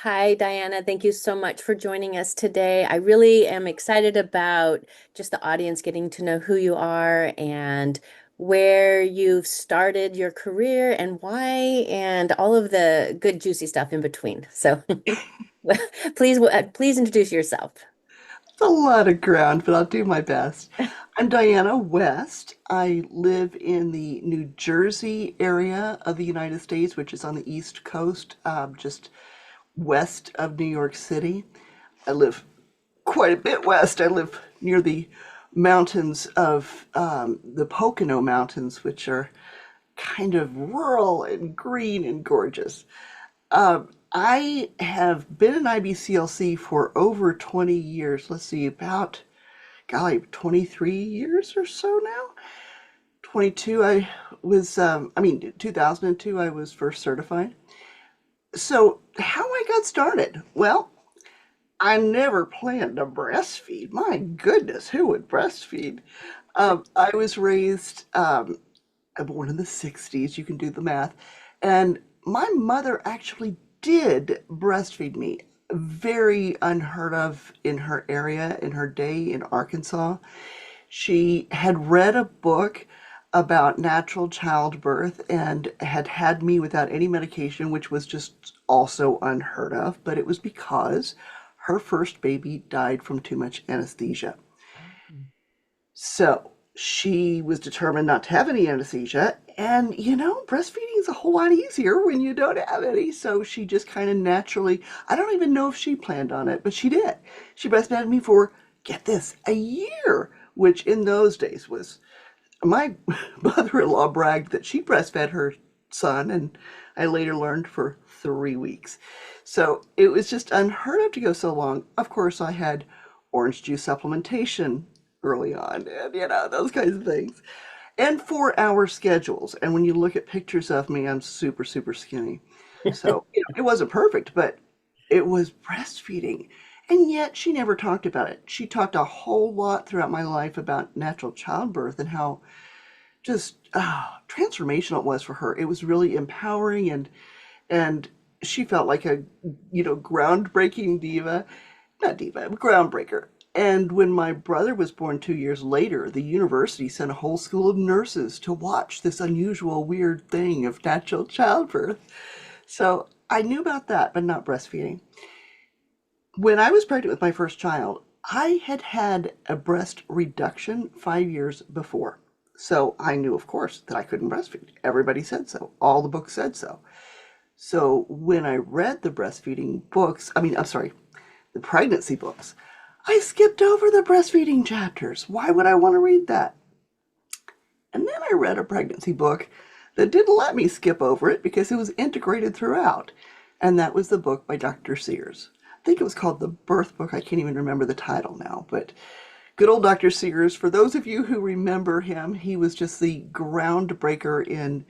Hi, Diana. Thank you so much for joining us today. I really am excited about just the audience getting to know who you are and where you've started your career and why, and all of the good, juicy stuff in between. So please introduce yourself. It's a lot of ground, but I'll do my best. I'm Diana West. I live in the New Jersey area of the United States, which is on the East Coast, just west of New York City. I live quite a bit west. I live near the mountains of the Pocono Mountains, which are kind of rural and green and gorgeous. I have been an IBCLC for over 20 years. Let's see, about, golly, 23 years or so now. 22, I mean, 2002, I was first certified. So, how I got started? Well, I never planned to breastfeed. My goodness, who would breastfeed? I was raised, born in the 60s, you can do the math, and my mother actually did breastfeed me. Very unheard of in her area, in her day in Arkansas. She had read a book about natural childbirth and had had me without any medication, which was just also unheard of, but it was because her first baby died from too much anesthesia. So she was determined not to have any anesthesia. And, breastfeeding is a whole lot easier when you don't have any. So she just kind of naturally, I don't even know if she planned on it, but she did. She breastfed me for, get this, a year, which in those days was, my mother-in-law bragged that she breastfed her son, and I later learned for 3 weeks. So it was just unheard of to go so long. Of course, I had orange juice supplementation early on, and those kinds of things. And 4-hour schedules. And when you look at pictures of me, I'm super, super skinny. So, it wasn't perfect, but it was breastfeeding. And yet she never talked about it. She talked a whole lot throughout my life about natural childbirth and how just transformational it was for her. It was really empowering, and she felt like a groundbreaking diva, not diva, groundbreaker. And when my brother was born 2 years later, the university sent a whole school of nurses to watch this unusual, weird thing of natural childbirth. So I knew about that, but not breastfeeding. When I was pregnant with my first child, I had had a breast reduction 5 years before. So I knew, of course, that I couldn't breastfeed. Everybody said so. All the books said so. So when I read the breastfeeding books, I'm sorry, the pregnancy books, I skipped over the breastfeeding chapters. Why would I want to read that? And then I read a pregnancy book that didn't let me skip over it because it was integrated throughout. And that was the book by Dr. Sears. I think it was called The Birth Book. I can't even remember the title now, but good old Dr. Sears. For those of you who remember him, he was just the groundbreaker in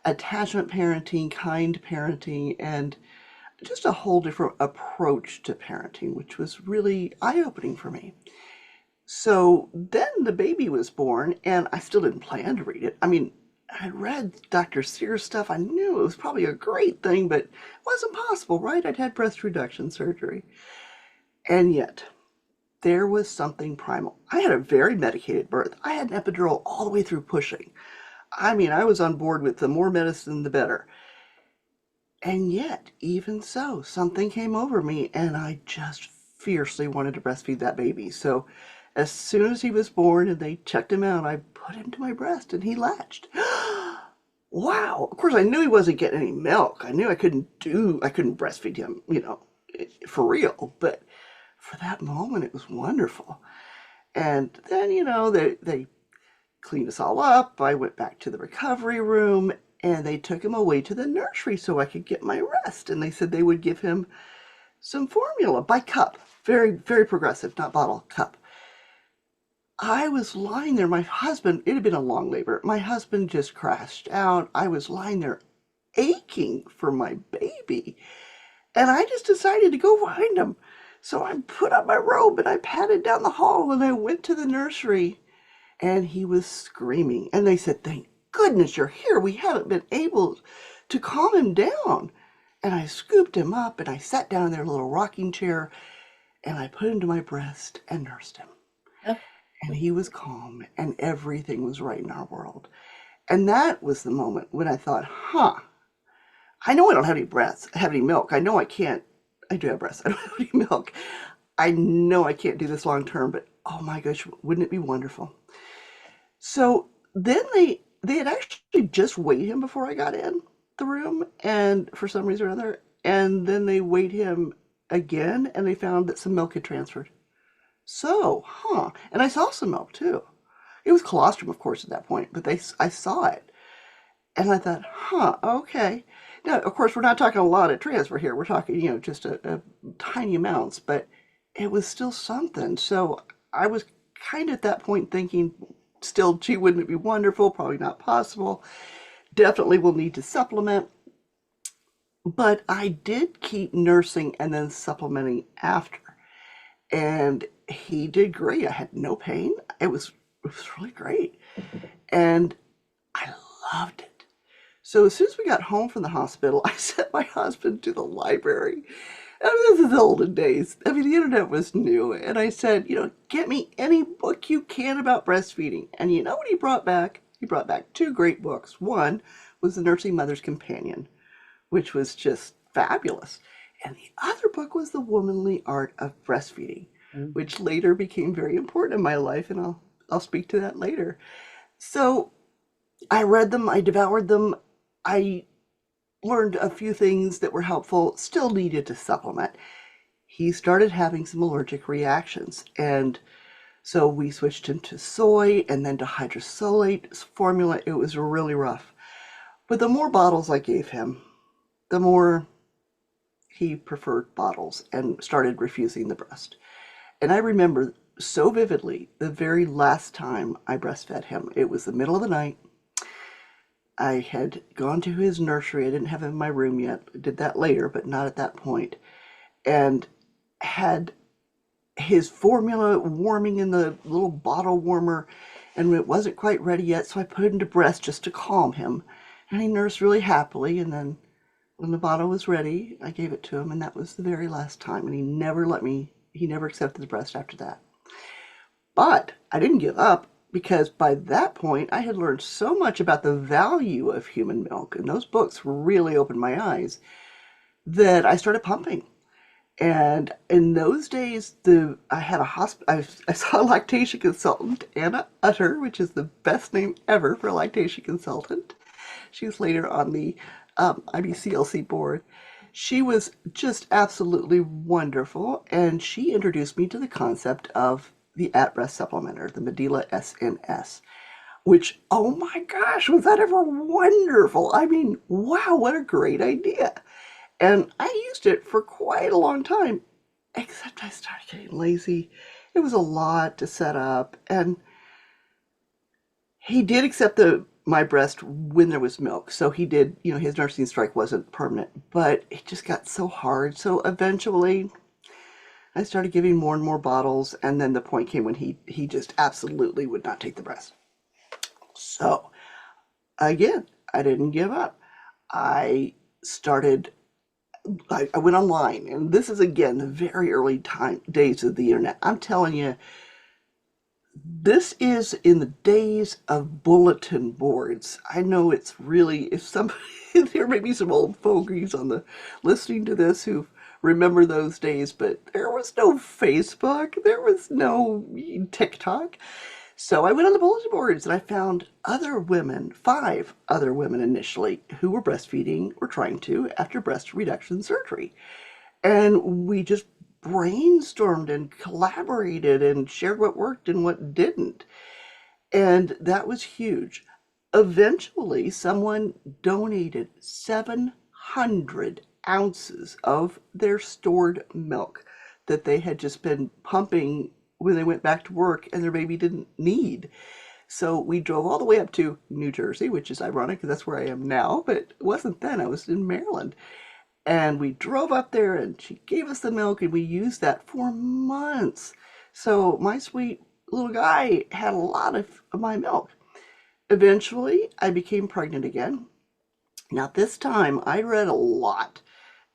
attachment parenting, kind parenting, and just a whole different approach to parenting, which was really eye-opening for me. So then the baby was born, and I still didn't plan to read it. I read Dr. Sears stuff. I knew it was probably a great thing, but it wasn't possible, right? I'd had breast reduction surgery. And yet, there was something primal. I had a very medicated birth. I had an epidural all the way through pushing. I was on board with the more medicine, the better. And yet, even so, something came over me, and I just fiercely wanted to breastfeed that baby. So, as soon as he was born and they checked him out, I put him to my breast and he latched. Wow. Of course, I knew he wasn't getting any milk. I knew I couldn't breastfeed him, for real. But for that moment, it was wonderful. And then, they cleaned us all up. I went back to the recovery room and they took him away to the nursery so I could get my rest. And they said they would give him some formula by cup. Very, very progressive, not bottle, cup. I was lying there. My husband, it had been a long labor. My husband just crashed out. I was lying there aching for my baby. And I just decided to go find him. So I put on my robe and I padded down the hall and I went to the nursery and he was screaming. And they said, "Thank goodness you're here. We haven't been able to calm him down." And I scooped him up and I sat down in their little rocking chair and I put him to my breast and nursed him. Oh, And he was calm and everything was right in our world. And that was the moment when I thought, I know I don't have any breasts, have any milk. I know I can't. I do have breasts. I don't have any milk. I know I can't do this long term, but oh my gosh, wouldn't it be wonderful? So then they had actually just weighed him before I got in the room, and for some reason or other, and then they weighed him again, and they found that some milk had transferred. So, and I saw some milk too. It was colostrum, of course, at that point, but I saw it, and I thought, okay. Now, of course, we're not talking a lot of transfer here. We're talking, just a tiny amounts, but it was still something. So I was kind of at that point thinking, still, gee, wouldn't it be wonderful? Probably not possible. Definitely will need to supplement. But I did keep nursing and then supplementing after. And he did great. I had no pain. It was really great. And I loved it. So as soon as we got home from the hospital, I sent my husband to the library. I mean, this is the olden days. I mean, the internet was new. And I said, get me any book you can about breastfeeding. And you know what he brought back? He brought back two great books. One was The Nursing Mother's Companion, which was just fabulous. And the other book was The Womanly Art of Breastfeeding, mm, which later became very important in my life. And I'll speak to that later. So I read them, I devoured them. I learned a few things that were helpful, still needed to supplement. He started having some allergic reactions, and so we switched him to soy and then to hydrosolate formula. It was really rough. But the more bottles I gave him, the more he preferred bottles and started refusing the breast. And I remember so vividly the very last time I breastfed him. It was the middle of the night. I had gone to his nursery. I didn't have him in my room yet. I did that later, but not at that point. And had his formula warming in the little bottle warmer, and it wasn't quite ready yet, so I put him to breast just to calm him. And he nursed really happily, and then when the bottle was ready, I gave it to him, and that was the very last time. And he never accepted the breast after that. But I didn't give up because by that point I had learned so much about the value of human milk, and those books really opened my eyes, that I started pumping. And in those days, I had a I saw a lactation consultant, Anna Utter, which is the best name ever for a lactation consultant. She was later on the IBCLC board. She was just absolutely wonderful, and she introduced me to the concept of the at-rest supplementer, the Medela SNS, which, oh my gosh, was that ever wonderful? I mean, wow, what a great idea. And I used it for quite a long time, except I started getting lazy. It was a lot to set up, and he did accept my breast when there was milk. So he did, his nursing strike wasn't permanent, but it just got so hard. So eventually I started giving more and more bottles, and then the point came when he just absolutely would not take the breast. So again, I didn't give up. I started I went online, and this is again the very early days of the internet. I'm telling you, this is in the days of bulletin boards. I know it's really, if somebody, there may be some old fogies on the listening to this who remember those days, but there was no Facebook, there was no TikTok. So I went on the bulletin boards and I found other women, 5 other women initially, who were breastfeeding or trying to after breast reduction surgery. And we just brainstormed and collaborated and shared what worked and what didn't. And that was huge. Eventually, someone donated 700 ounces of their stored milk that they had just been pumping when they went back to work and their baby didn't need. So we drove all the way up to New Jersey, which is ironic because that's where I am now, but it wasn't then. I was in Maryland. And we drove up there and she gave us the milk and we used that for months. So my sweet little guy had a lot of my milk. Eventually, I became pregnant again. Now, this time I read a lot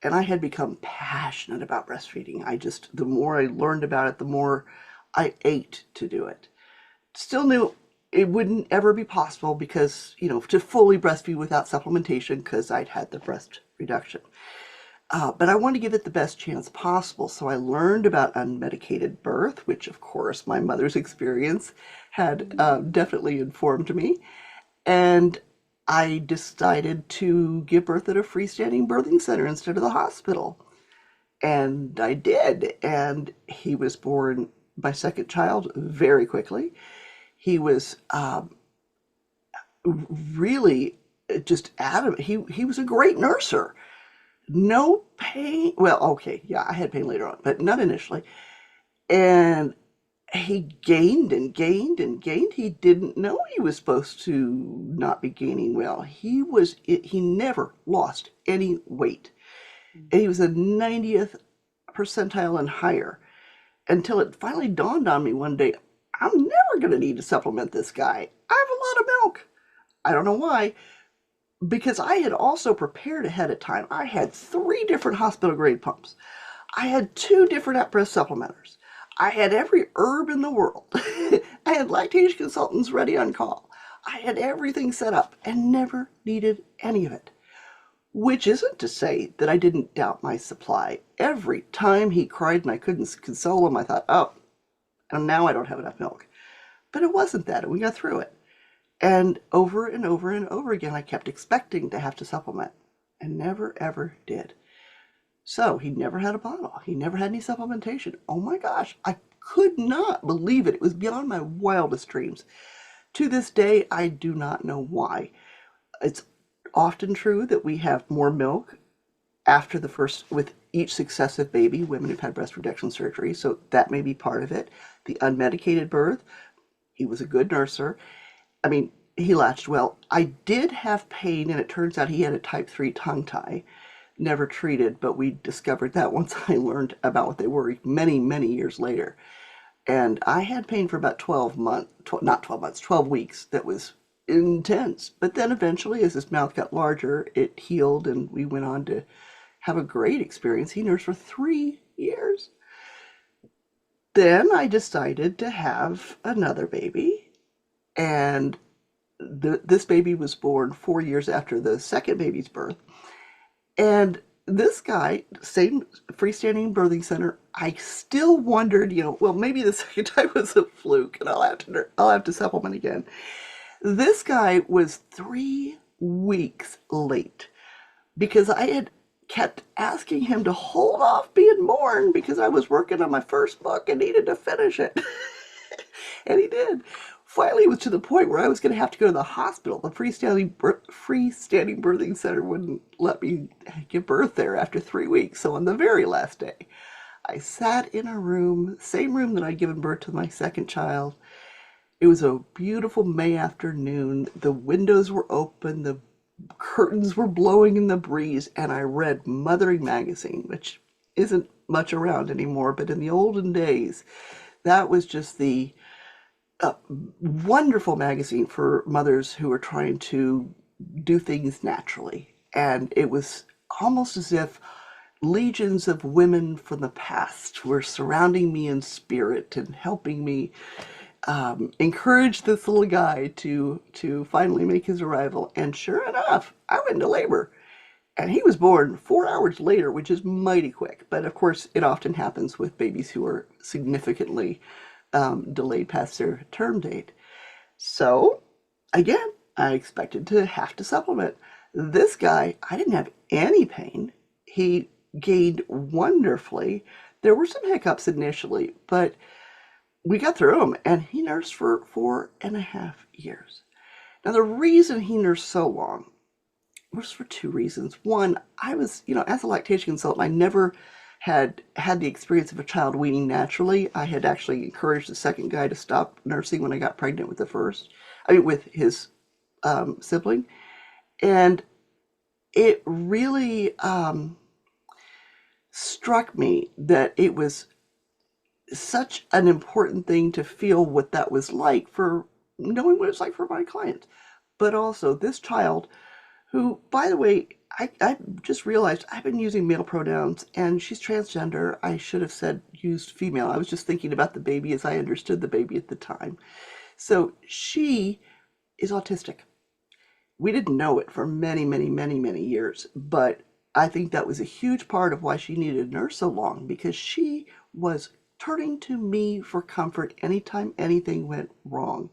And I had become passionate about breastfeeding. The more I learned about it, the more I ate to do it. Still knew it wouldn't ever be possible because, to fully breastfeed without supplementation because I'd had the breast reduction. But I wanted to give it the best chance possible. So I learned about unmedicated birth, which, of course, my mother's experience had definitely informed me. And I decided to give birth at a freestanding birthing center instead of the hospital. And I did. And he was born, my second child, very quickly. He was really just adamant. He was a great nurser. No pain. Well, okay, yeah, I had pain later on, but not initially. And he gained and gained and gained. He didn't know he was supposed to not be gaining well. He never lost any weight. And he was a 90th percentile and higher until it finally dawned on me one day, I'm never going to need to supplement this guy. I have a lot of milk. I don't know why, because I had also prepared ahead of time. I had 3 different hospital grade pumps. I had 2 different at-breast supplementers. I had every herb in the world. I had lactation consultants ready on call. I had everything set up and never needed any of it. Which isn't to say that I didn't doubt my supply. Every time he cried and I couldn't console him, I thought, oh, and now I don't have enough milk. But it wasn't that, and we got through it. And over and over and over again, I kept expecting to have to supplement and never, ever did. So he never had a bottle. He never had any supplementation. Oh my gosh, I could not believe it. It was beyond my wildest dreams. To this day, I do not know why. It's often true that we have more milk after with each successive baby, women who've had breast reduction surgery, so that may be part of it. The unmedicated birth, he was a good nurser. I mean, he latched well. I did have pain, and it turns out he had a type 3 tongue tie, never treated, but we discovered that once I learned about what they were many, many years later. And I had pain for about 12 months, not 12 months, 12 weeks. That was intense. But then eventually, as his mouth got larger, it healed, and we went on to have a great experience. He nursed for 3 years. Then I decided to have another baby, and this baby was born 4 years after the second baby's birth. And this guy, same freestanding birthing center, I still wondered, well, maybe the second time was a fluke, and I'll have to supplement again. This guy was 3 weeks late because I had kept asking him to hold off being born because I was working on my first book and needed to finish it. And he did. Finally, it was to the point where I was going to have to go to the hospital. The freestanding birthing center wouldn't let me give birth there after 3 weeks. So on the very last day, I sat in a room, same room that I'd given birth to my second child. It was a beautiful May afternoon. The windows were open, the curtains were blowing in the breeze, and I read Mothering magazine, which isn't much around anymore, but in the olden days, that was just the wonderful magazine for mothers who are trying to do things naturally. And it was almost as if legions of women from the past were surrounding me in spirit and helping me encourage this little guy to finally make his arrival. And sure enough, I went into labor. And he was born 4 hours later, which is mighty quick. But of course, it often happens with babies who are significantly delayed past their term date. So, again, I expected to have to supplement. This guy, I didn't have any pain. He gained wonderfully. There were some hiccups initially, but we got through them, and he nursed for 4.5 years. Now, the reason he nursed so long was for 2 reasons. One, I was, as a lactation consultant, I never had the experience of a child weaning naturally. I had actually encouraged the second guy to stop nursing when I got pregnant with with his sibling. And it really struck me that it was such an important thing to feel what that was like, for knowing what it's like for my clients. But also this child, who, by the way, I just realized I've been using male pronouns and she's transgender. I should have said used female. I was just thinking about the baby as I understood the baby at the time. So she is autistic. We didn't know it for many, many, many, many years, but I think that was a huge part of why she needed a nurse so long because she was turning to me for comfort anytime anything went wrong.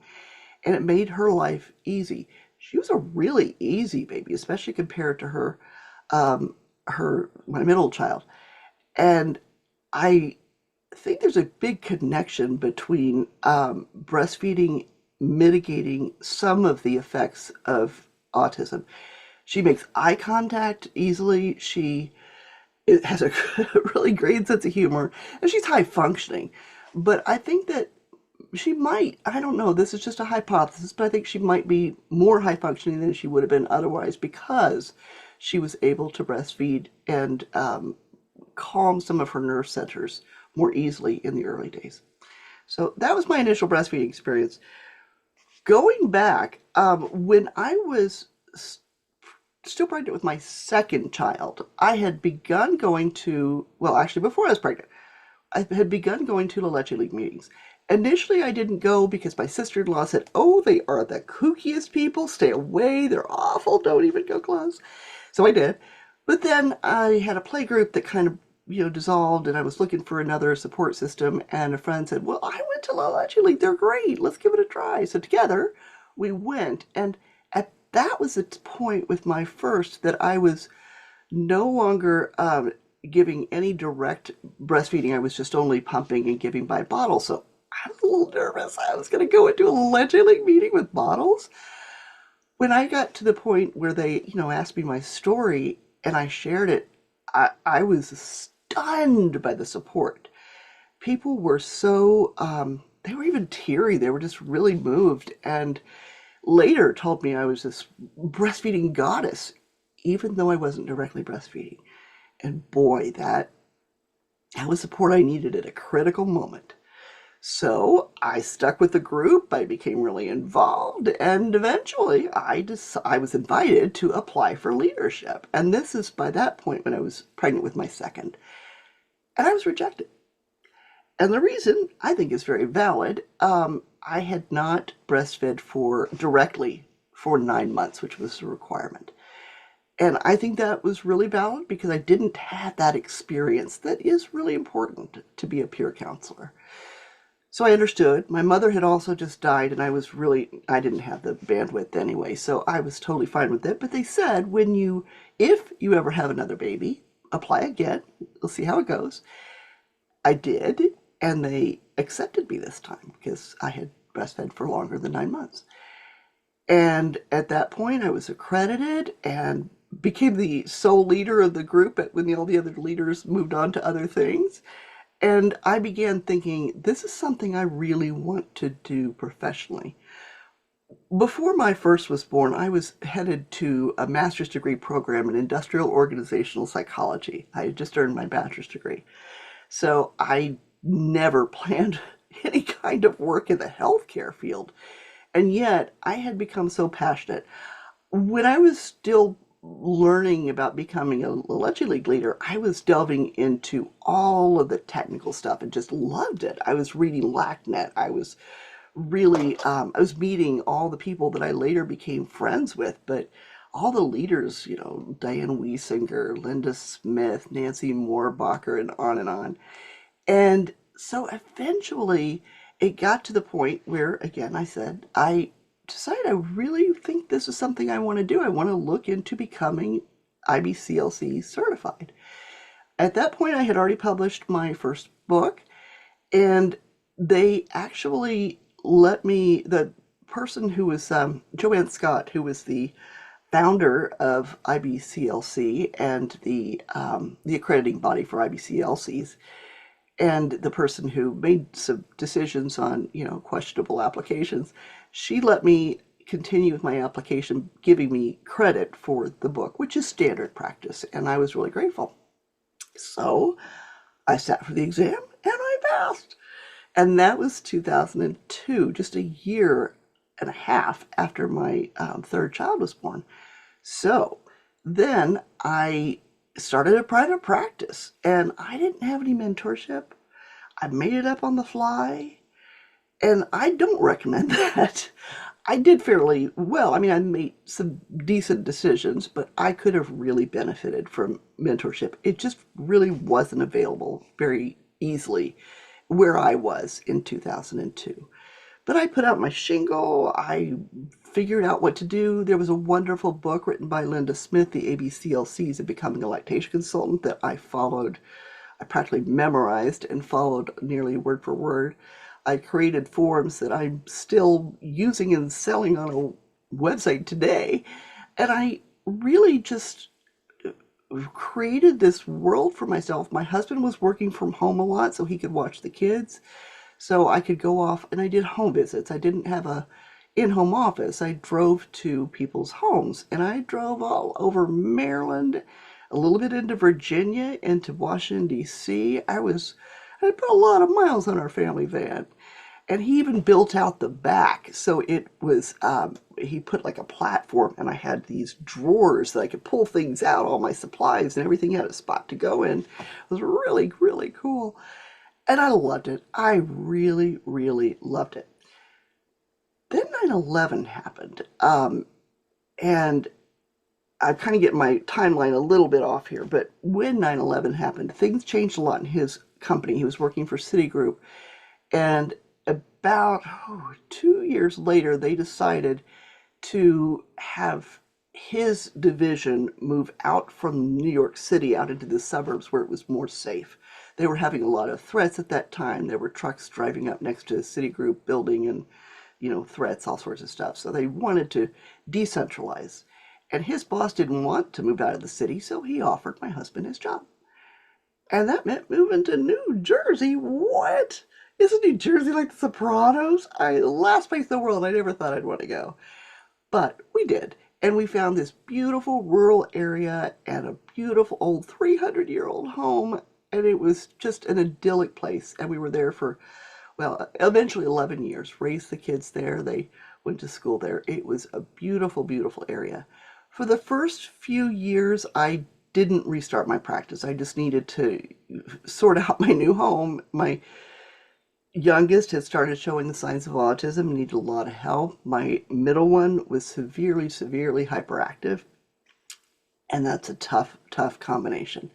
And it made her life easy. She was a really easy baby, especially compared to um, my middle child. And I think there's a big connection between breastfeeding mitigating some of the effects of autism. She makes eye contact easily. She has a really great sense of humor, and she's high functioning. But I think that she might, I don't know, this is just a hypothesis, but I think she might be more high functioning than she would have been otherwise because she was able to breastfeed and calm some of her nerve centers more easily in the early days. So that was my initial breastfeeding experience. Going back, when I was still pregnant with my second child, I had begun going to, well, actually, before I was pregnant, I had begun going to La Leche League meetings. Initially, I didn't go because my sister-in-law said, "Oh, they are the kookiest people. Stay away. They're awful. Don't even go close." So I did. But then I had a play group that kind of, dissolved, and I was looking for another support system. And a friend said, "Well, I went to La Leche League. They're great. Let's give it a try." So together we went. And that was the point with my first that I was no longer giving any direct breastfeeding. I was just only pumping and giving by bottle. So I was a little nervous. I was going to go into a Leche League meeting with bottles. When I got to the point where they, asked me my story and I shared it, I was stunned by the support. People were so, they were even teary. They were just really moved. And later told me I was this breastfeeding goddess, even though I wasn't directly breastfeeding. And boy, that was support I needed at a critical moment. So I stuck with the group. I became really involved, and eventually I was invited to apply for leadership. And this is by that point when I was pregnant with my second, and I was rejected. And the reason I think is very valid. I had not breastfed for directly for 9 months, which was a requirement. And I think that was really valid because I didn't have that experience that is really important to be a peer counselor. So I understood. My mother had also just died, and I didn't have the bandwidth anyway, so I was totally fine with it. But they said, if you ever have another baby, apply again. We'll see how it goes. I did, and they accepted me this time because I had breastfed for longer than 9 months. And at that point, I was accredited and became the sole leader of the group when all the other leaders moved on to other things. And I began thinking, this is something I really want to do professionally. Before my first was born, I was headed to a master's degree program in industrial organizational psychology. I had just earned my bachelor's degree. So I never planned any kind of work in the healthcare field. And yet I had become so passionate. When I was still learning about becoming a Leche League leader, I was delving into all of the technical stuff and just loved it. I was reading LACNet. I was meeting all the people that I later became friends with, but all the leaders, Diane Wiesinger, Linda Smith, Nancy Moorbacher, and on and on. And so eventually it got to the point where, again, I decided I really think this is something I want to do. I want to look into becoming IBCLC certified. At that point, I had already published my first book, and they actually let me, the person who was Joanne Scott, who was the founder of IBCLC and the accrediting body for IBCLCs, and the person who made some decisions on, questionable applications, she let me continue with my application, giving me credit for the book, which is standard practice, and I was really grateful. So I sat for the exam and I passed. And that was 2002, just a year and a half after my third child was born. So Then I started a private practice and I didn't have any mentorship. I made it up on the fly, and I don't recommend that. I did fairly well. I mean, I made some decent decisions, but I could have really benefited from mentorship. It just really wasn't available very easily where I was in 2002. But I put out my shingle. I figured out what to do. There was a wonderful book written by Linda Smith, the ABCLCs of Becoming a Lactation Consultant, that I followed. I practically memorized and followed nearly word for word. I created forms that I'm still using and selling on a website today. And I really just created this world for myself. My husband was working from home a lot so he could watch the kids. So I could go off and I did home visits. I didn't have a in-home office. I drove to people's homes and I drove all over Maryland, a little bit into Virginia, into Washington, D.C. I put a lot of miles on our family van. And he even built out the back. So it was, he put like a platform and I had these drawers that I could pull things out, all my supplies and everything had a spot to go in. It was really, really cool. And I loved it. I really, really loved it. Then 9/11 happened. And I kind of get my timeline a little bit off here, but when 9/11 happened, things changed a lot in his company. He was working for Citigroup. And about 2 years later, they decided to have his division move out from New York City out into the suburbs where it was more safe. They were having a lot of threats at that time. There were trucks driving up next to the Citigroup building and, threats, all sorts of stuff. So they wanted to decentralize. And his boss didn't want to move out of the city, so he offered my husband his job. And that meant moving to New Jersey. What? Isn't New Jersey like the Sopranos? Last place in the world I never thought I'd want to go. But we did. And we found this beautiful rural area and a beautiful old 300-year-old home. And it was just an idyllic place. And we were there for, well, eventually 11 years. Raised the kids there. They went to school there. It was a beautiful, beautiful area. For the first few years, I didn't restart my practice. I just needed to sort out my new home. My youngest had started showing the signs of autism and needed a lot of help. My middle one was severely, severely hyperactive. And that's a tough, tough combination.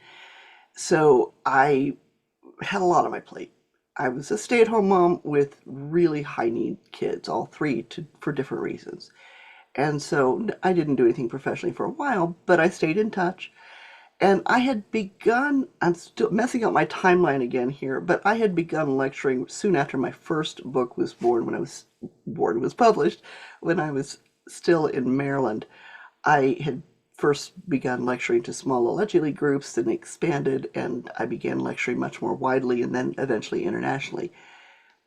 So I had a lot on my plate. I was a stay-at-home mom with really high-need kids, all three for different reasons. And so I didn't do anything professionally for a while, but I stayed in touch. And I had begun, I'm still messing up my timeline again here, but I had begun lecturing soon after my first book was was published, when I was still in Maryland. I had first begun lecturing to small allegedly groups, then expanded, and I began lecturing much more widely and then eventually internationally.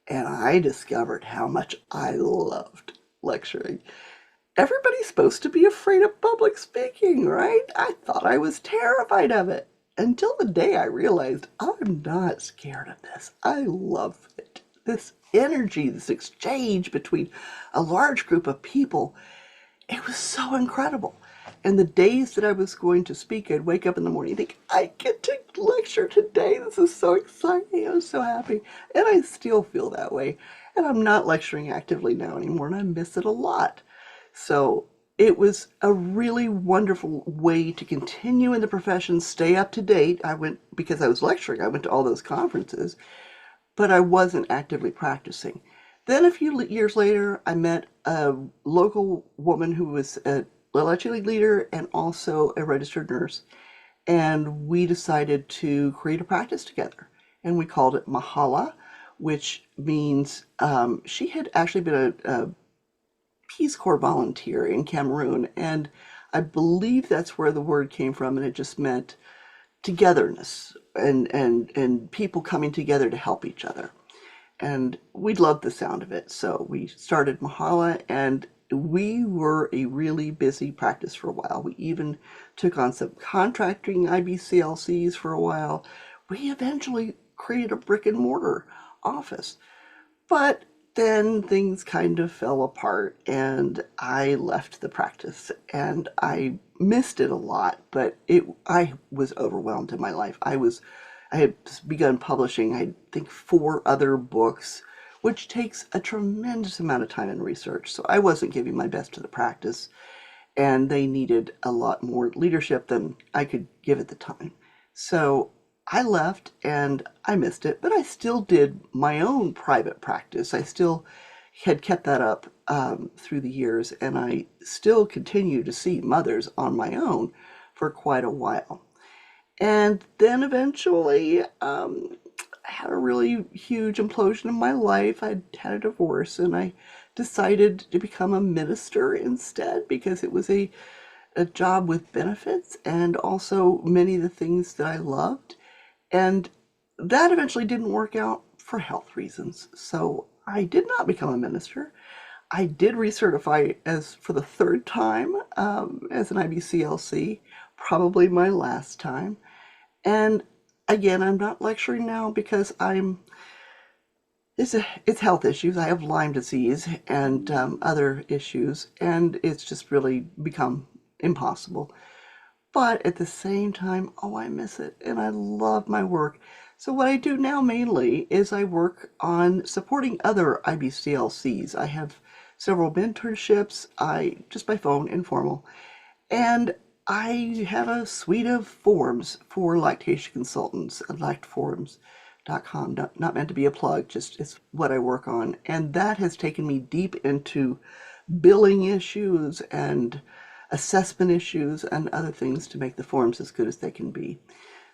And I discovered how much I loved lecturing. Everybody's supposed to be afraid of public speaking, right? I thought I was terrified of it until the day I realized I'm not scared of this. I love it. This energy, this exchange between a large group of people, it was so incredible. And the days that I was going to speak, I'd wake up in the morning and think, I get to lecture today. This is so exciting. I'm so happy. And I still feel that way. And I'm not lecturing actively now anymore, and I miss it a lot. So it was a really wonderful way to continue in the profession, stay up to date. Because I was lecturing, I went to all those conferences, but I wasn't actively practicing. Then a few years later, I met a local woman who was a allegedly leader and also a registered nurse. And we decided to create a practice together. And we called it Mahala, which means she had actually been a Peace Corps volunteer in Cameroon, and I believe that's where the word came from, and it just meant togetherness and people coming together to help each other. And we loved the sound of it, so we started Mahala, and we were a really busy practice for a while. We even took on some contracting IBCLCs for a while. We eventually created a brick and mortar office. But then things kind of fell apart and I left the practice and I missed it a lot, but I was overwhelmed in my life. I had begun publishing, I think, 4 other books, which takes a tremendous amount of time and research. So I wasn't giving my best to the practice, and they needed a lot more leadership than I could give at the time. So I left and I missed it, but I still did my own private practice. I still had kept that up through the years, and I still continue to see mothers on my own for quite a while. And then eventually, I had a really huge implosion in my life. I'd had a divorce, and I decided to become a minister instead because it was a job with benefits and also many of the things that I loved. And that eventually didn't work out for health reasons. So I did not become a minister. I did recertify as for the third time as an IBCLC, probably my last time. And again, I'm not lecturing now because it's health issues. I have Lyme disease and other issues, and it's just really become impossible. But at the same time, oh, I miss it, and I love my work. So what I do now mainly is I work on supporting other IBCLCs. I have several mentorships, I just by phone, informal, and I have a suite of forms for lactation consultants at lactforums.com. Not meant to be a plug, just it's what I work on. And that has taken me deep into billing issues and assessment issues and other things to make the forms as good as they can be.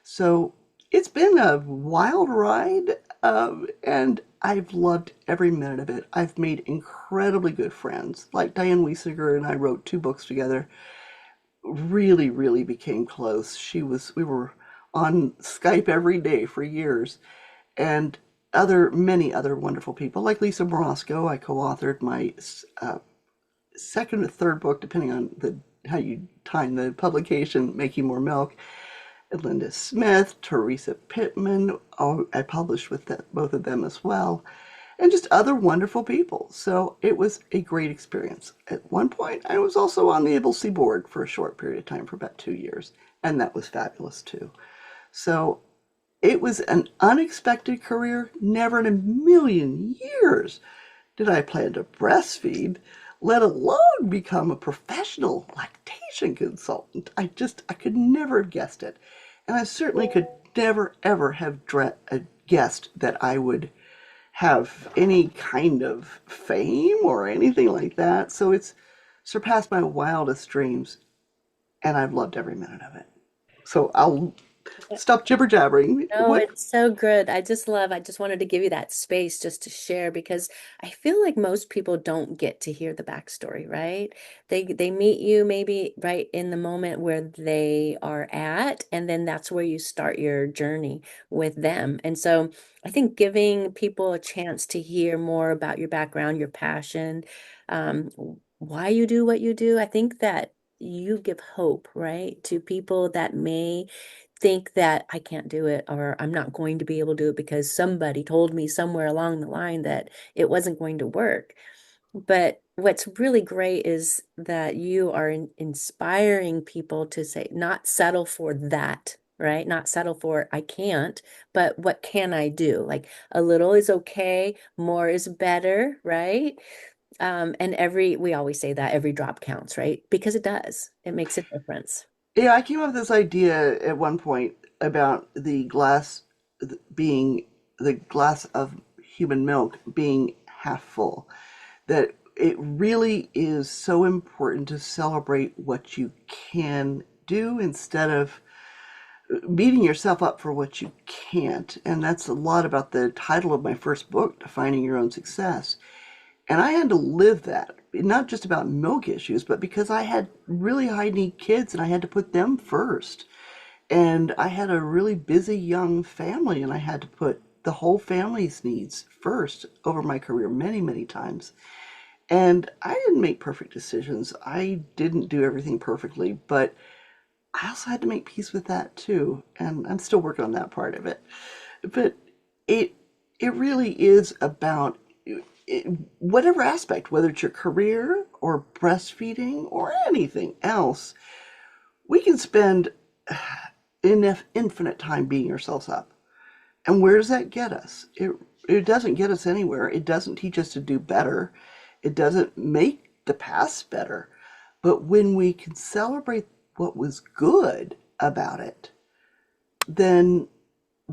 So it's been a wild ride, and I've loved every minute of it. I've made incredibly good friends. Like Diane Wiesinger and I wrote 2 books together, really, really became close. We were on Skype every day for years, and many other wonderful people, like Lisa Morosco. I co-authored my second or third book, depending on how you time the publication, Making More Milk. And Linda Smith, Teresa Pittman. Oh, I published with both of them as well, and just other wonderful people. So it was a great experience. At one point, I was also on the IBCLC board for a short period of time, for about 2 years, and that was fabulous too. So it was an unexpected career. Never in a million years did I plan to breastfeed, let alone become a professional lactation consultant. I could never have guessed it. And I certainly could never, ever have guessed that I would have any kind of fame or anything like that. So it's surpassed my wildest dreams, and I've loved every minute of it. So I'll stop jibber jabbering. No, What? it's so good. I just wanted to give you that space just to share because I feel like most people don't get to hear the backstory, right? They meet you maybe right in the moment where they are at, and then that's where you start your journey with them. And so I think giving people a chance to hear more about your background, your passion, um, why you do what you do, I think that you give hope, right, to people that may think that I can't do it or I'm not going to be able to do it because somebody told me somewhere along the line that it wasn't going to work. But what's really great is that you are inspiring people to say, not settle for that, right? Not settle for I can't, but what can I do? Like a little is okay, more is better, right? And we always say that every drop counts, right? Because it does. It makes a difference. Yeah, I came up with this idea at one point about being the glass of human milk being half full. That it really is so important to celebrate what you can do instead of beating yourself up for what you can't. And that's a lot about the title of my first book, Defining Your Own Success. And I had to live that, not just about milk issues, but because I had really high need kids and I had to put them first. And I had a really busy young family and I had to put the whole family's needs first over my career many, many times. And I didn't make perfect decisions. I didn't do everything perfectly, but I also had to make peace with that too. And I'm still working on that part of it. But it it really is about whatever aspect, whether it's your career or breastfeeding or anything else, we can spend infinite time beating ourselves up. And where does that get us? It doesn't get us anywhere. It doesn't teach us to do better. It doesn't make the past better. But when we can celebrate what was good about it, then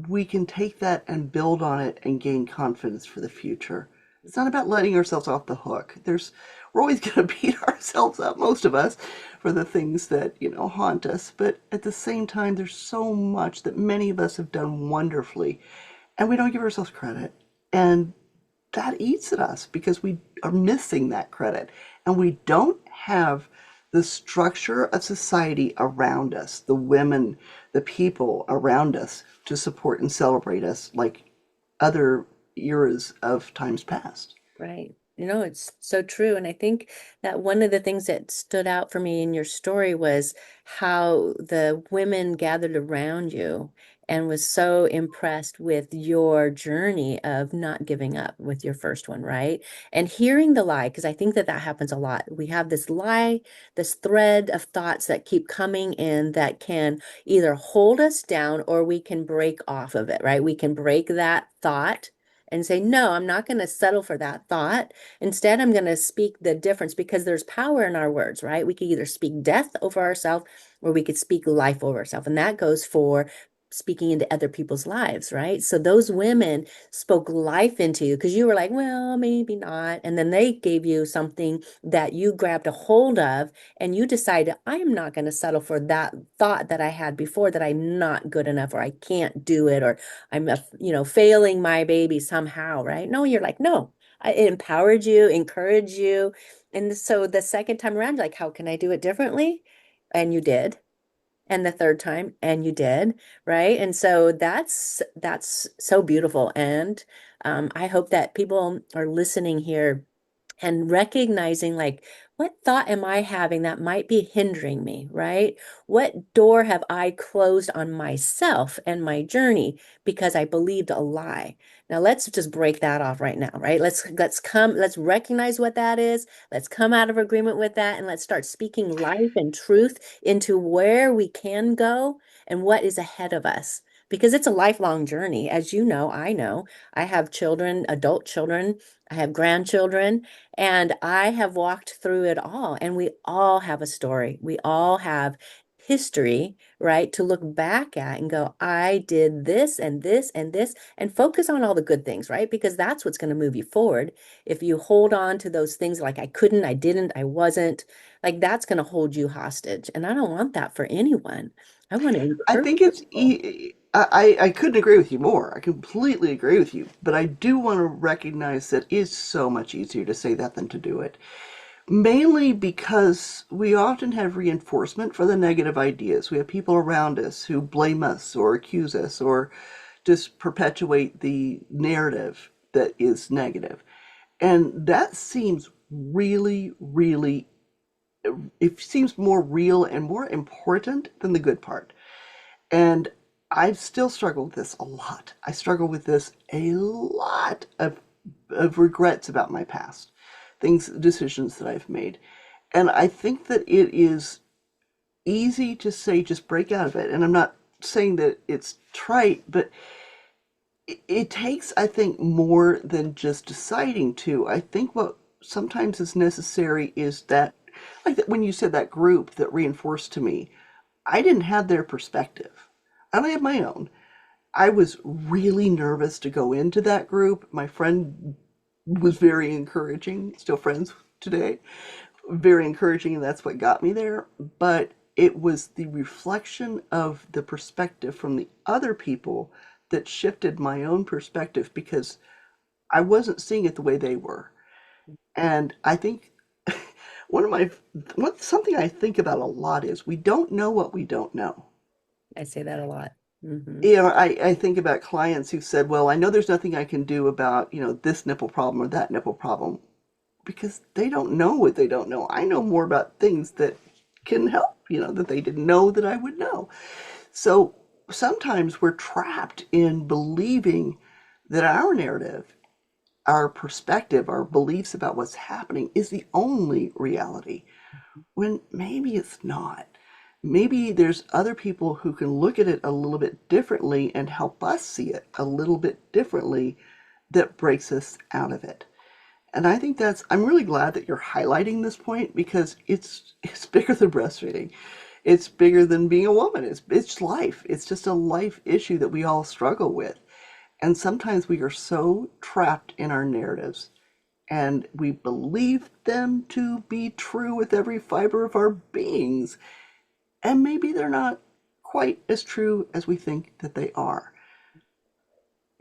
we can take that and build on it and gain confidence for the future. It's not about letting ourselves off the hook. We're always going to beat ourselves up, most of us, for the things that, haunt us. But at the same time, there's so much that many of us have done wonderfully, and we don't give ourselves credit. And that eats at us because we are missing that credit. And we don't have the structure of society around us, the women, the people around us to support and celebrate us like other eras of times past. Right. It's so true. And I think that one of the things that stood out for me in your story was how the women gathered around you and was so impressed with your journey of not giving up with your first one, right? And hearing the lie, because I think that that happens a lot. We have this lie, this thread of thoughts that keep coming in that can either hold us down or we can break off of it, right? We can break that thought and say, no, I'm not going to settle for that thought. Instead, I'm going to speak the difference because there's power in our words, right? We could either speak death over ourselves or we could speak life over ourselves. And that goes for speaking into other people's lives, right? So those women spoke life into you because you were like, well, maybe not. And then they gave you something that you grabbed a hold of and you decided, I am not going to settle for that thought that I had before that I'm not good enough or I can't do it or I'm, failing my baby somehow, right? No, you're like, no, it empowered you, encouraged you. And so the second time around, you're like, how can I do it differently? And you did. And the third time, and you did, right? And so that's so beautiful. And I hope that people are listening here and recognizing like what thought am I having that might be hindering me, right? What door have I closed on myself and my journey because I believed a lie? Now let's just break that off right now, right? Let's recognize what that is. Let's come out of agreement with that and let's start speaking life and truth into where we can go and what is ahead of us. Because it's a lifelong journey. As you know, I know, I have children, adult children, I have grandchildren, and I have walked through it all, and we all have a story. We all have history, right, to look back at and go, I did this and this and this, and focus on all the good things, right? Because that's what's going to move you forward. If you hold on to those things like I couldn't, I didn't, I wasn't, like that's going to hold you hostage. And I don't want that for anyone. I want to I encourage think it's, people. I couldn't agree with you more. I completely agree with you. But I do want to recognize that it's so much easier to say that than to do it. Mainly because we often have reinforcement for the negative ideas. We have people around us who blame us or accuse us or just perpetuate the narrative that is negative. And that seems really, really, it seems more real and more important than the good part. And I still struggle with this a lot. I struggle with this a lot of regrets about my past, decisions that I've made. And I think that it is easy to say, just break out of it. And I'm not saying that it's trite, but it takes, I think, more than just deciding to. I think what sometimes is necessary is that, like that when you said that group that reinforced to me, I didn't have their perspective. I don't have my own. I was really nervous to go into that group. My friend was very encouraging, still friends today, very encouraging, and that's what got me there. But it was the reflection of the perspective from the other people that shifted my own perspective because I wasn't seeing it the way they were. And I think one of my something I think about a lot is we don't know what we don't know. I say that a lot. Hmm. I think about clients who said, well, I know there's nothing I can do about, this nipple problem or that nipple problem because they don't know what they don't know. I know more about things that can help, that they didn't know that I would know. So sometimes we're trapped in believing that our narrative our perspective, our beliefs about what's happening is the only reality, when maybe it's not. Maybe there's other people who can look at it a little bit differently and help us see it a little bit differently that breaks us out of it. And I think I'm really glad that you're highlighting this point because it's bigger than breastfeeding. It's bigger than being a woman. It's life. It's just a life issue that we all struggle with. And sometimes we are so trapped in our narratives and we believe them to be true with every fiber of our beings. And maybe they're not quite as true as we think that they are.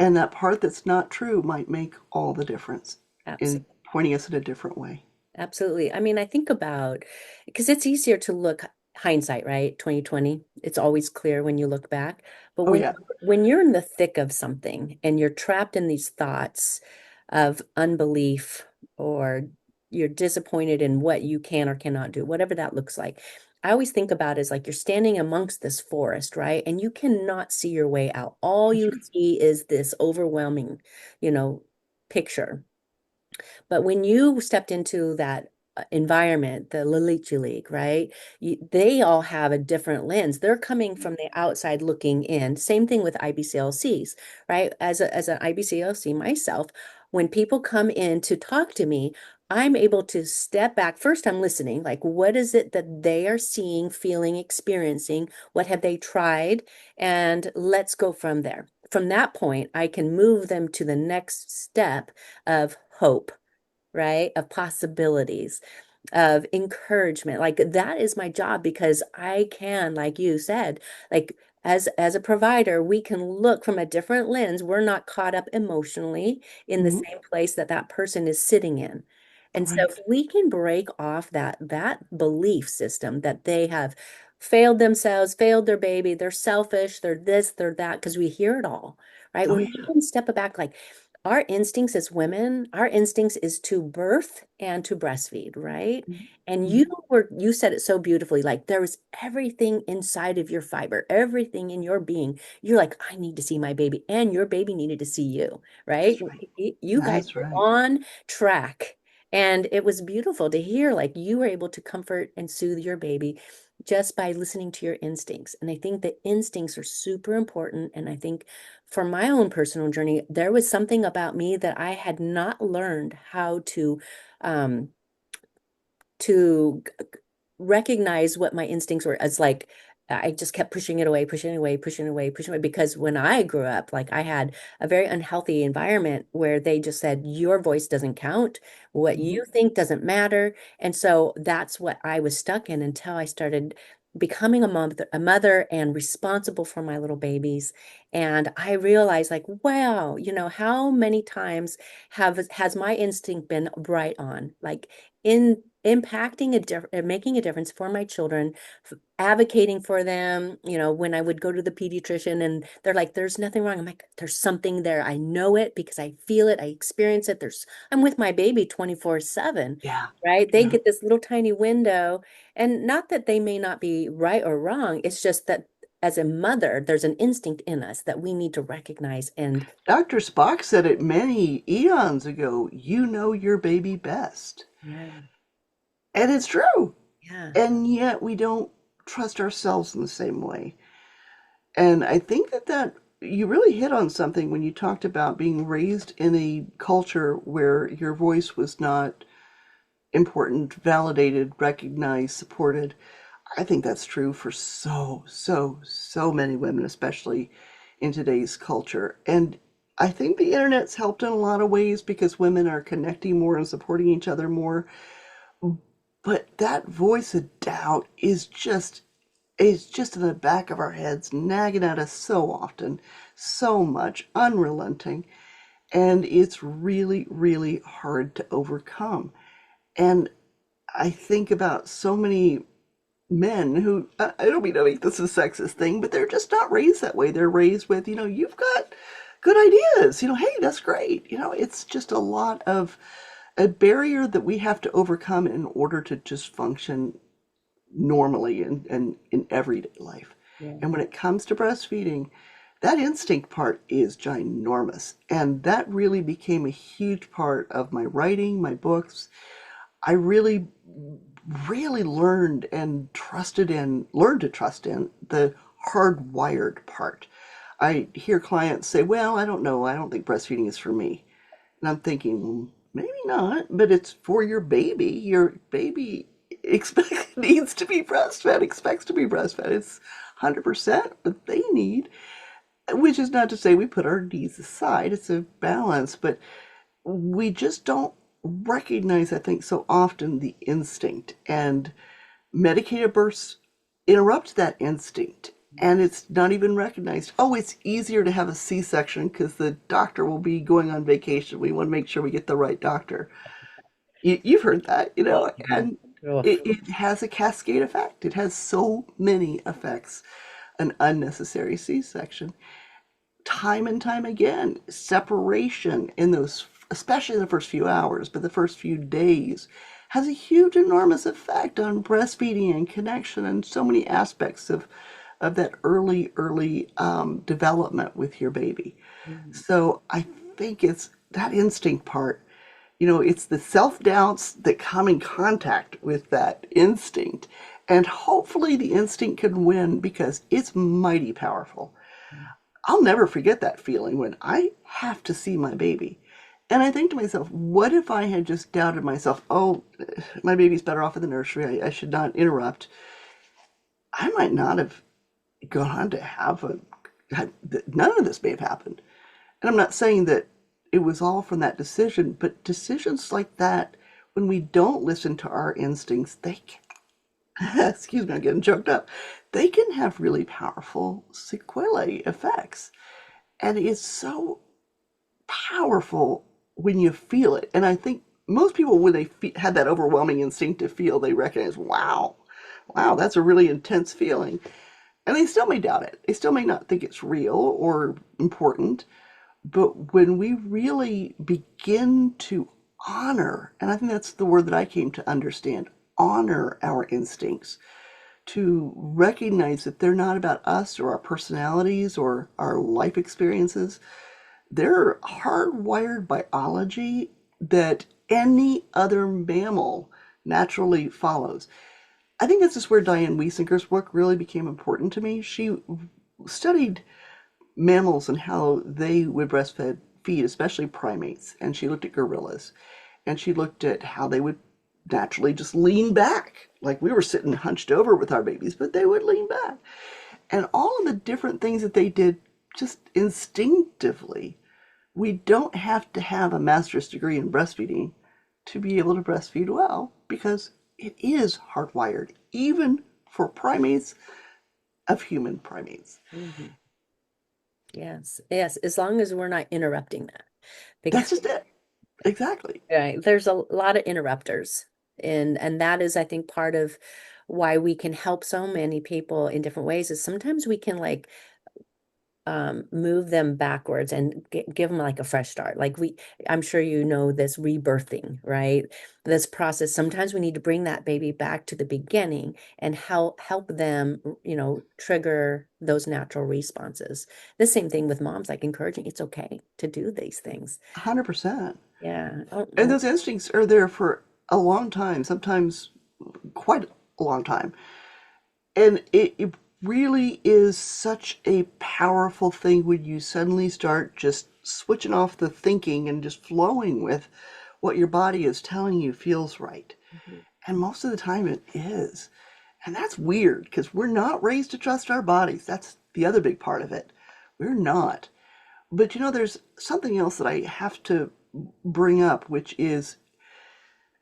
And that part that's not true might make all the difference in Absolutely. pointing us in a different way. Absolutely. I mean, I think about because it's easier to look hindsight, right? 2020. It's always clear when you look back. But Oh, yeah. when you're in the thick of something and you're trapped in these thoughts of unbelief or you're disappointed in what you can or cannot do, whatever that looks like. I always think about it as like you're standing amongst this forest, right? And you cannot see your way out. All That's you right. see is this overwhelming, you know, picture. But when you stepped into that environment, the Lilichi League, right? They all have a different lens. They're coming from the outside looking in. Same thing with IBCLCs, right? As an IBCLC myself, when people come in to talk to me, I'm able to step back. First, I'm listening. Like, what is it that they are seeing, feeling, experiencing? What have they tried? And let's go from there. From that point, I can move them to the next step of hope, right? Of possibilities, of encouragement. Like that is my job because I can, like you said, like as a provider, we can look from a different lens. We're not caught up emotionally in the Mhm. same place that that person is sitting in. And so if Right. we can break off that belief system that they have failed themselves, failed their baby, they're selfish, they're this, they're that, because we hear it all, right? Oh, When we yeah. can step back, like our instincts as women, our instincts is to birth and to breastfeed, right? Mhm. And Mhm. you said it so beautifully, like there was everything inside of your fiber, everything in your being. You're like, I need to see my baby, and your baby needed to see you, right? That's right. You guys That's were right. on track. And it was beautiful to hear, like you were able to comfort and soothe your baby just by listening to your instincts. And I think the instincts are super important. And I think for my own personal journey, there was something about me that I had not learned how um, to recognize what my instincts were as like I just kept pushing it away, pushing it away, pushing it away, pushing it away. Because when I grew up, like I had a very unhealthy environment where they just said, your voice doesn't count, what Mhm. you think doesn't matter. And so that's what I was stuck in until I started becoming a mother and responsible for my little babies. And I realized like, wow, how many times has my instinct been right on? Like in impacting making a difference for my children, advocating for them, when I would go to the pediatrician and they're like, there's nothing wrong. I'm like, there's something there. I know it because I feel it. I experience it. I'm with my baby 24/7, Yeah. right? They Yeah. get this little tiny window, and not that they may not be right or wrong. It's just that as a mother, there's an instinct in us that we need to recognize. And Dr. Spock said it many eons ago, you know your baby best. yeah, And it's true. yeah. And yet we don't trust ourselves in the same way. And I think that you really hit on something when you talked about being raised in a culture where your voice was not important, validated, recognized, supported. I think that's true for so many women, especially in today's culture. And I think the internet's helped in a lot of ways because women are connecting more and supporting each other more. But that voice of doubt is just in the back of our heads, nagging at us so often, so much, unrelenting. And it's really, really hard to overcome. And I think about so many men who, I don't mean to make this a sexist thing, but they're just not raised that way. They're raised with, you've got good ideas. Hey, that's great. It's just a lot of a barrier that we have to overcome in order to just function normally and in everyday life. Yeah. And when it comes to breastfeeding, That instinct part is ginormous. And that really became a huge part of my writing, my books. I really learned to trust in the hardwired part. I hear clients say, well, I don't know. I don't think breastfeeding is for me. And I'm thinking, well, maybe not, but it's for your baby. Your baby needs to be breastfed, expects to be breastfed. It's 100% what they need, which is not to say we put our needs aside. It's a balance, but we just don't recognize, I think, so often the instinct. And medicated births interrupt that instinct. And it's not even recognized. Oh, it's easier to have a C-section because the doctor will be going on vacation. We want to make sure we get the right doctor. You've heard that, Mhm. and Ugh. it has a cascade effect. It has so many effects. An unnecessary C-section, time and time again, separation in those, especially the first few hours, but the first few days, has a huge, enormous effect on breastfeeding and connection and so many aspects of that early development with your baby. Mhm. So I think it's that instinct part. It's the self doubts that come in contact with that instinct. And hopefully the instinct can win because it's mighty powerful. I'll never forget that feeling when I have to see my baby. And I think to myself, what if I had just doubted myself? Oh, my baby's better off in the nursery. I should not interrupt. I might not have gone on to have none of this may have happened. And I'm not saying that it was all from that decision, but decisions like that, when we don't listen to our instincts, they can, excuse me, I'm getting choked up. They can have really powerful sequelae effects. And it's so powerful when you feel it. And I think most people, when had that overwhelming instinctive feel, they recognize, wow, that's a really intense feeling. And they still may doubt it. They still may not think it's real or important. But when we really begin to honor, and I think that's the word that I came to understand, honor our instincts, to recognize that they're not about us or our personalities or our life experiences. They're hardwired biology that any other mammal naturally follows. I think this is where Diane Wiesinger's work really became important to me. She studied mammals and how they would feed, especially primates. And she looked at gorillas and she looked at how they would naturally just lean back. Like we were sitting hunched over with our babies, but they would lean back. And all of the different things that they did just instinctively. We don't have to have a master's degree in breastfeeding to be able to breastfeed well because it is hardwired, even for primates of human primates. Mhm. Yes, yes, as long as we're not interrupting that. That's Because just it. Exactly. right, there's a lot of interrupters. And that is, I think, part of why we can help so many people in different ways is sometimes we can like move them backwards and give them like a fresh start. I'm sure you know this rebirthing, right? This process. Sometimes we need to bring that baby back to the beginning and help them, trigger those natural responses. The same thing with moms, like encouraging it's okay to do these things. 100%. Yeah. Oh, And oh, those instincts are there for a long time, sometimes quite a long time. And it really is such a powerful thing when you suddenly start just switching off the thinking and just flowing with what your body is telling you feels right. mhm. And most of the time it is. And that's weird because we're not raised to trust our bodies. That's the other big part of it. We're not. But there's something else that I have to bring up, which is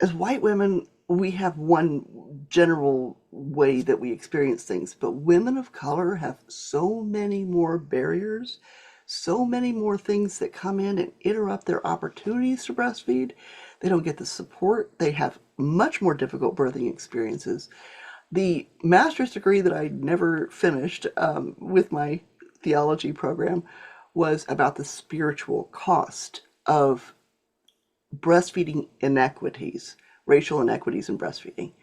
as white women, we have one general way that we experience things, but women of color have so many more barriers, so many more things that come in and interrupt their opportunities to breastfeed. They don't get the support. They have much more difficult birthing experiences. The master's degree that I never finished with my theology program was about the spiritual cost of breastfeeding inequities, racial inequities in breastfeeding.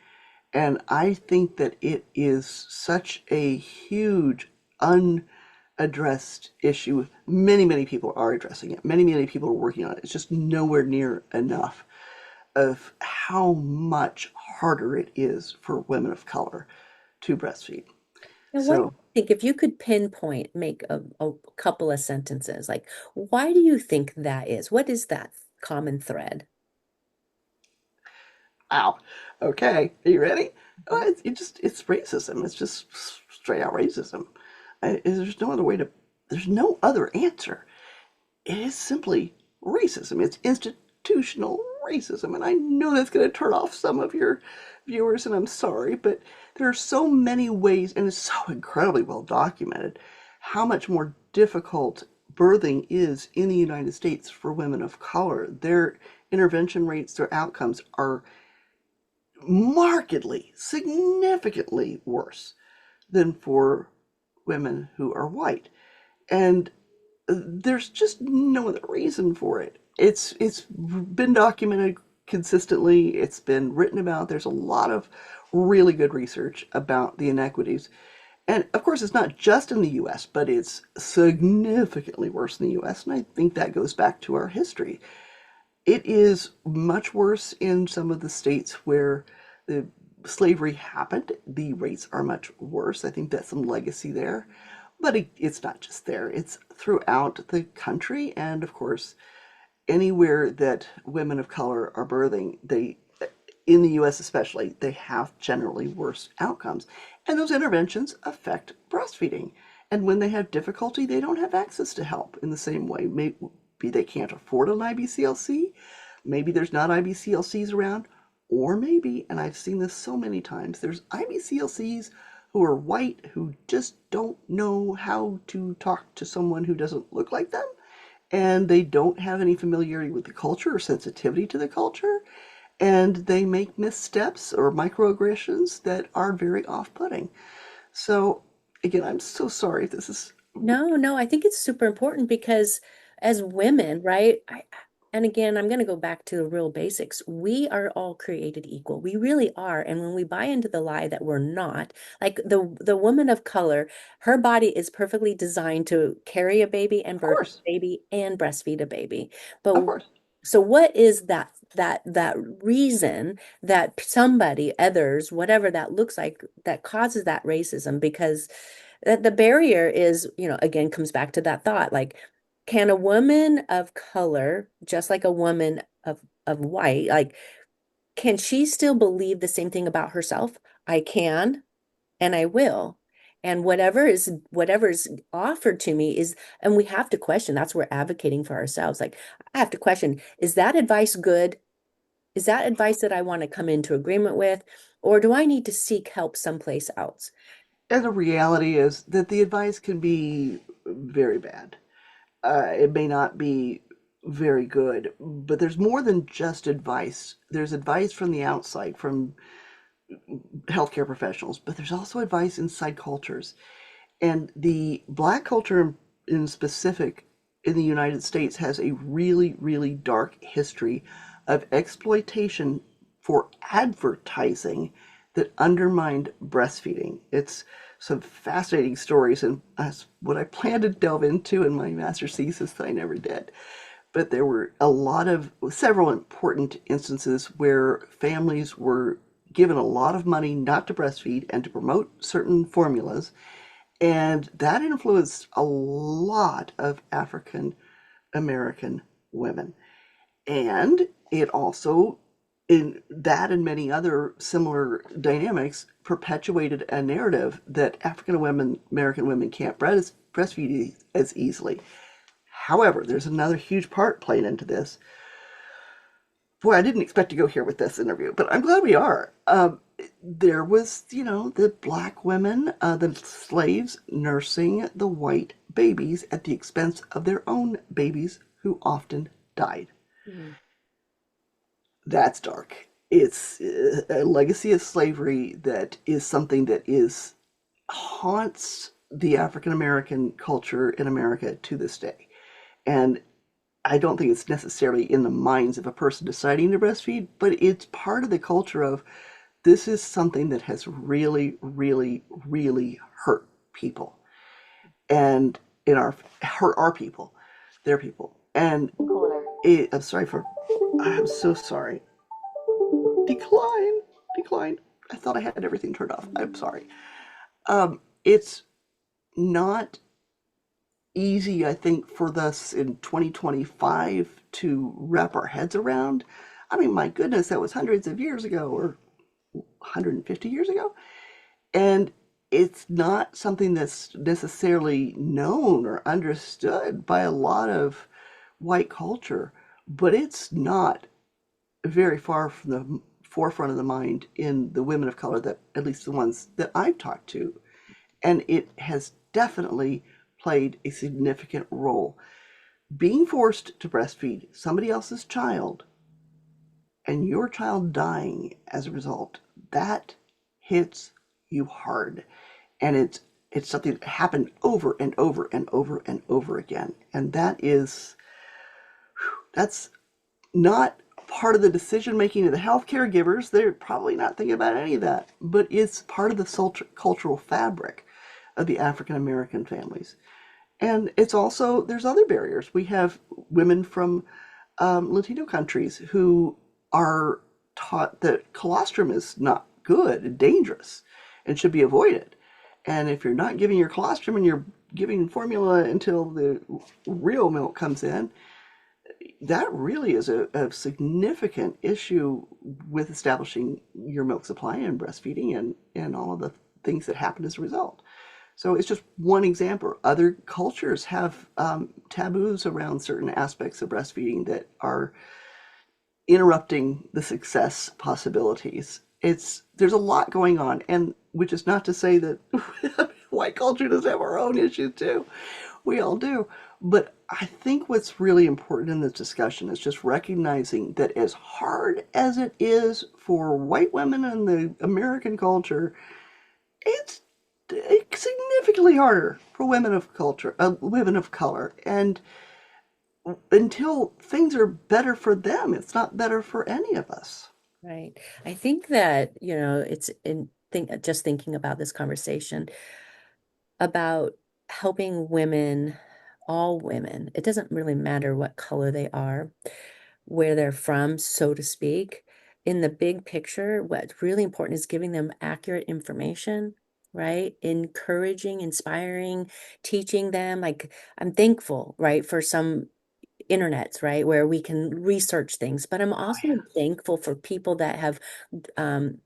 And I think that it is such a huge addressed issue. Many, many people are addressing it. Many, many people are working on it. It's just nowhere near enough of how much harder it is for women of color to breastfeed. Now, what do you So, think, if you could pinpoint, make a couple of sentences, like, why do you think that is? What is that common thread? wow. Okay, are you ready? Mhm. Oh, it's racism. It's just straight out racism. There's no other way to. There's no other answer. It is simply racism. It's institutional racism. And I know that's going to turn off some of your viewers, and I'm sorry, but there are so many ways, and it's so incredibly well documented, how much more difficult birthing is in the United States for women of color. Their intervention rates, their outcomes are markedly, significantly worse than for women who are white. And there's just no other reason for it. It's been documented consistently. It's been written about. There's a lot of really good research about the inequities. And of course, it's not just in the US, but it's significantly worse in the US. And I think that goes back to our history. It is much worse in some of the states where the slavery happened. The rates are much worse. I think that's some legacy there. But it's not just there, it's throughout the country. And of course, anywhere that women of color are birthing, in the US especially, they have generally worse outcomes. And those interventions affect breastfeeding. And when they have difficulty, they don't have access to help in the same way. Maybe they can't afford an IBCLC, maybe there's not IBCLCs around, or maybe, and I've seen this so many times, there's IBCLCs who are white who just don't know how to talk to someone who doesn't look like them, and they don't have any familiarity with the culture or sensitivity to the culture, and they make missteps or microaggressions that are very off-putting. So again, I'm so sorry if this is. No, no, I think it's super important because as women, right? And again, I'm going to go back to the real basics. We are all created equal. We really are. And when we buy into the lie that we're not, like the woman of color, her body is perfectly designed to carry a baby and Of birth course, a baby and breastfeed a baby. But of course. so what is that reason that somebody, others, whatever that looks like, that causes that racism? Because that the barrier is, again, comes back to that thought, like, can a woman of color, just like a woman of white, like, can she still believe the same thing about herself? I can, and I will. And whatever is offered to me is, and we have to question, that's where we're advocating for ourselves. Like, I have to question, is that advice good? Is that advice that I want to come into agreement with? Or do I need to seek help someplace else? And the reality is that the advice can be very bad. It may not be very good, but there's more than just advice. There's advice from the outside, from healthcare professionals, but there's also advice inside cultures. And the Black culture in specific in the United States has a really, really dark history of exploitation for advertising that undermined breastfeeding. It's some fascinating stories, and that's what I plan to delve into in my master's thesis that I never did. But there were several important instances where families were given a lot of money not to breastfeed and to promote certain formulas, and that influenced a lot of African American women. And it also, in that and many other similar dynamics, perpetuated a narrative that African American women can't breastfeed as easily. However, there's another huge part playing into this. Boy, I didn't expect to go here with this interview, but I'm glad we are. There was, the Black women, the slaves nursing the white babies at the expense of their own babies who often died. Mhm. That's dark. It's a legacy of slavery that is something that is haunts the African American culture in America to this day. And I don't think it's necessarily in the minds of a person deciding to breastfeed, but it's part of the culture of this is something that has really, really, really hurt people. And in our people, their people. And I'm sorry for, I'm so sorry. Decline, decline. I thought I had everything turned off. I'm sorry. It's not easy, I think, for us in 2025 to wrap our heads around. I mean, my goodness, that was hundreds of years ago or 150 years ago. And it's not something that's necessarily known or understood by a lot of white culture, but it's not very far from the forefront of the mind in the women of color, that at least the ones that I've talked to. And it has definitely played a significant role. Being forced to breastfeed somebody else's child and your child dying as a result, that hits you hard. And it's something that happened over and over and over and over again. And that's not part of the decision making of the health caregivers. They're probably not thinking about any of that, but it's part of the cultural fabric of the African American families. And it's also, there's other barriers. We have women from Latino countries who are taught that colostrum is not good and dangerous and should be avoided. And if you're not giving your colostrum and you're giving formula until the real milk comes in, that really is a significant issue with establishing your milk supply and breastfeeding and all of the things that happen as a result. So it's just one example. Other cultures have taboos around certain aspects of breastfeeding that are interrupting the success possibilities. There's a lot going on, and which is not to say that white culture doesn't have our own issues too. We all do. But I think what's really important in this discussion is just recognizing that as hard as it is for white women in the American culture, it's significantly harder for women of color. And until things are better for them, it's not better for any of us. Right. I think that, it's just thinking about this conversation about helping women, all women. It doesn't really matter what color they are, where they're from, so to speak. In the big picture, what's really important is giving them accurate information, right? Encouraging, inspiring, teaching them. Like, I'm thankful, right, for some internets, right, where we can research things. But I'm Oh, also yeah. thankful for people that have um,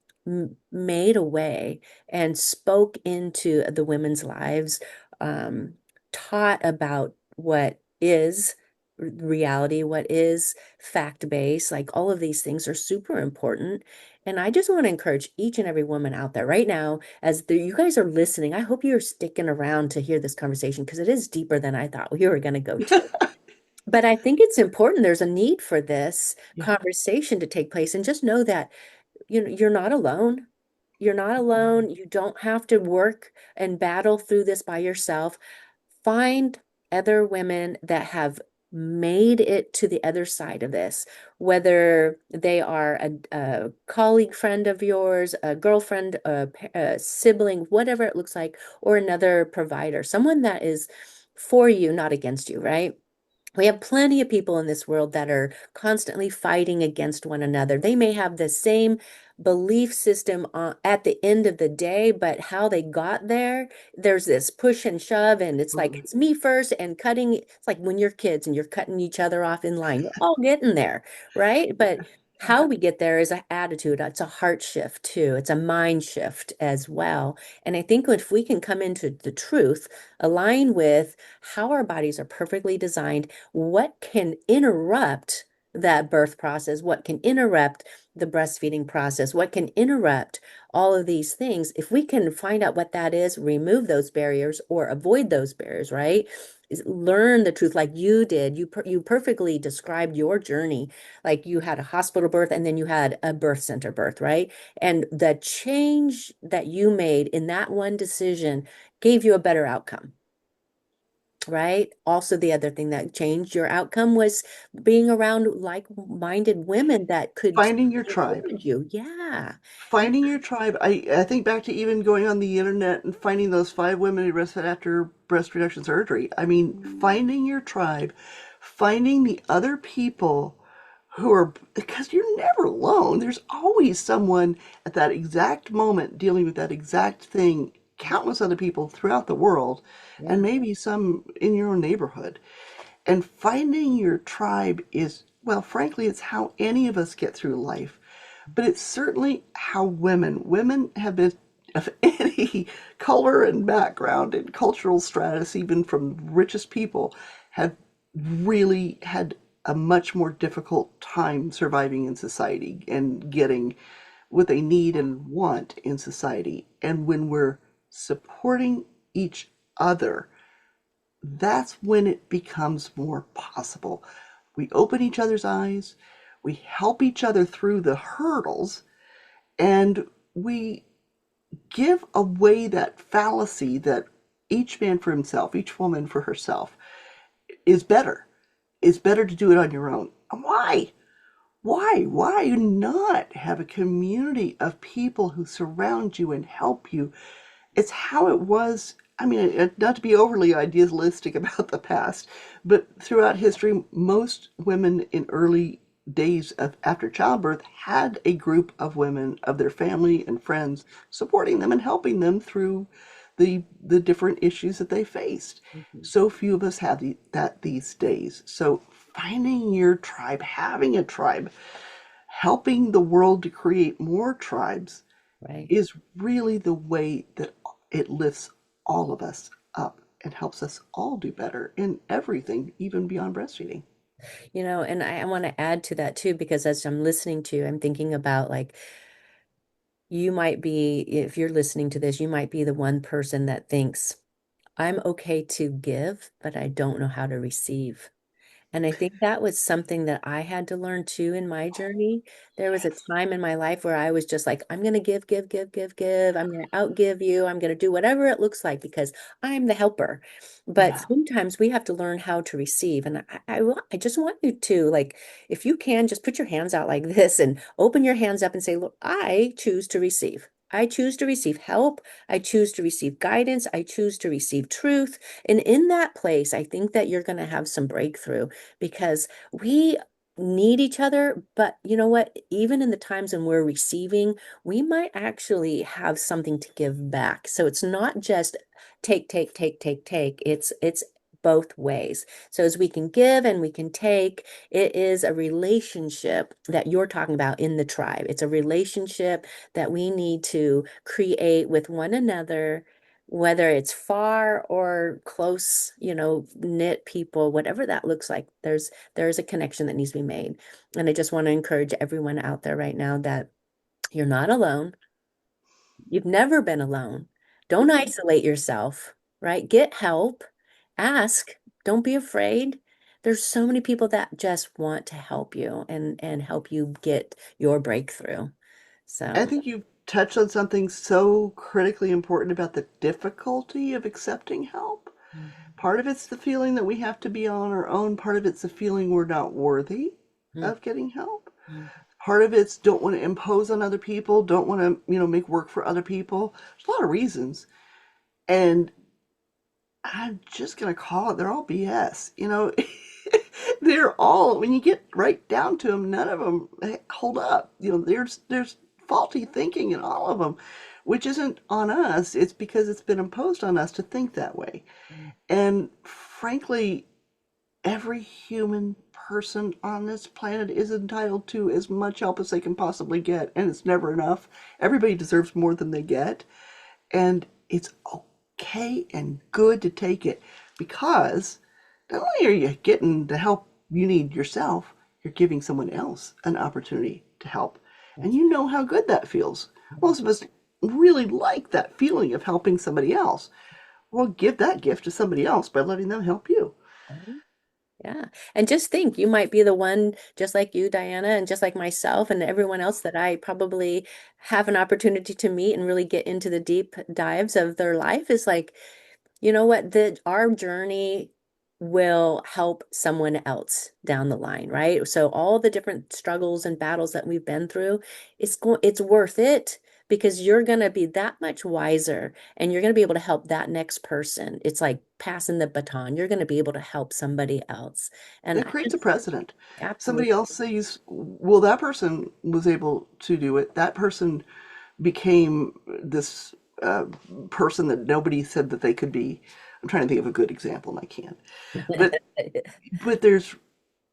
made a way and spoke into the women's lives, um, taught about what is reality, what is fact-based. Like all of these things are super important. And I just want to encourage each and every woman out there right now, as you guys are listening, I hope you're sticking around to hear this conversation because it is deeper than I thought we were going to go to. But I think it's important. There's a need for this Yeah. conversation to take place. And just know that, you're not alone. You're not alone. You don't have to work and battle through this by yourself. Find other women that have made it to the other side of this, whether they are a colleague friend of yours, a girlfriend, a sibling, whatever it looks like, or another provider, someone that is for you, not against you, right? We have plenty of people in this world that are constantly fighting against one another. They may have the same belief system at the end of the day, but how they got there, there's this push and shove, and it's like Mhm. it's me first and cutting. It's like when you're kids and you're cutting each other off in line. You're all getting there, right? But how we get there is an attitude. It's a heart shift too. It's a mind shift as well. And I think if we can come into the truth, align with how our bodies are perfectly designed, what can interrupt that birth process, what can interrupt the breastfeeding process, what can interrupt all of these things. If we can find out what that is, remove those barriers or avoid those barriers, right? Learn the truth like you did. You perfectly described your journey. Like you had a hospital birth and then you had a birth center birth, right? And the change that you made in that one decision gave you a better outcome. right? Also, the other thing that changed your outcome was being around like-minded women that could Finding your tribe. encourage you. Yeah. Yeah. Finding your tribe. I think back to even going on the internet and finding those 5 women who breastfed after breast reduction surgery. I mean, finding your tribe, finding the other people who are, because you're never alone. There's always someone at that exact moment dealing with that exact thing, countless other people throughout the world, and Yeah. maybe some in your own neighborhood. And finding your tribe is, well, frankly, it's how any of us get through life. But it's certainly how women have been, of any color and background and cultural stratus, even from the richest people, have really had a much more difficult time surviving in society and getting what they need and want in society. And when we're supporting each other, that's when it becomes more possible. We open each other's eyes, we help each other through the hurdles, and we give away that fallacy that each man for himself, each woman for herself is better. It's better to do it on your own. Why? Why not have a community of people who surround you and help you? It's how it was. I mean, not to be overly idealistic about the past, but throughout history, most women in early days of after childbirth had a group of women of their family and friends supporting them and helping them through the different issues that they faced. Mhm. So few of us have that these days. So finding your tribe, having a tribe, helping the world to create more tribes Right. is really the way that it lifts all of us up and helps us all do better in everything, even beyond breastfeeding. And I want to add to that too, because as I'm listening to you, I'm thinking about like you might be, if you're listening to this, you might be the one person that thinks, I'm okay to give, but I don't know how to receive. And I think that was something that I had to learn too in my journey. There was a Yes. time in my life where I was just like, I'm going to give, give, give, give, give. I'm going to outgive you. I'm going to do whatever it looks like because I'm the helper. But Yeah. sometimes we have to learn how to receive. And I just want you to, like, if you can, just put your hands out like this and open your hands up and say, look, I choose to receive. I choose to receive help. I choose to receive guidance. I choose to receive truth. And in that place, I think that you're going to have some breakthrough because we need each other. But you know what? Even in the times when we're receiving, we might actually have something to give back. So it's not just take, take, take, take, take. It's both ways. So as we can give and we can take, it is a relationship that you're talking about in the tribe. It's a relationship that we need to create with one another, whether it's far or close, knit people, whatever that looks like, there's a connection that needs to be made. And I just want to encourage everyone out there right now that you're not alone. You've never been alone. Don't isolate yourself, right? Get help. Ask. Don't be afraid. There's so many people that just want to help you and help you get your breakthrough. I So, think you've touched on something so critically important about the difficulty of accepting help. Part of it's the feeling that we have to be on our own. Part of it's the feeling we're not worthy mhm, of getting help. mhm, Part of it's don't want to impose on other people, don't want to, make work for other people. There's a lot of reasons. And I'm just going to call it, they're all BS. They're all, when you get right down to them, none of them hold up. There's faulty thinking in all of them, which isn't on us. It's because it's been imposed on us to think that way. mhm, And frankly, every human person on this planet is entitled to as much help as they can possibly get, and it's never enough. Everybody deserves more than they get, and it's okay and good to take it because not only are you getting the help you need yourself, you're giving someone else an opportunity to help. And that's you know how good that feels. right. Most of us really like that feeling of helping somebody else. Well, give that gift to somebody else by letting them help you. Right. Yeah. And just think, you might be the one, just like you, Diana, and just like myself, and everyone else that I probably have an opportunity to meet and really get into the deep dives of their life is like, you know what, our journey will help someone else down the line, right? So all the different struggles and battles that we've been through, it's worth it because you're going to be that much wiser and you're going to be able to help that next person. It's like passing the baton. You're going to be able to help somebody else. And It I creates a just precedent. Somebody absolutely. else says, well, that person was able to do it. That person became this uh, person that nobody said that they could be. I'm trying to think of a good example and I can't. But there's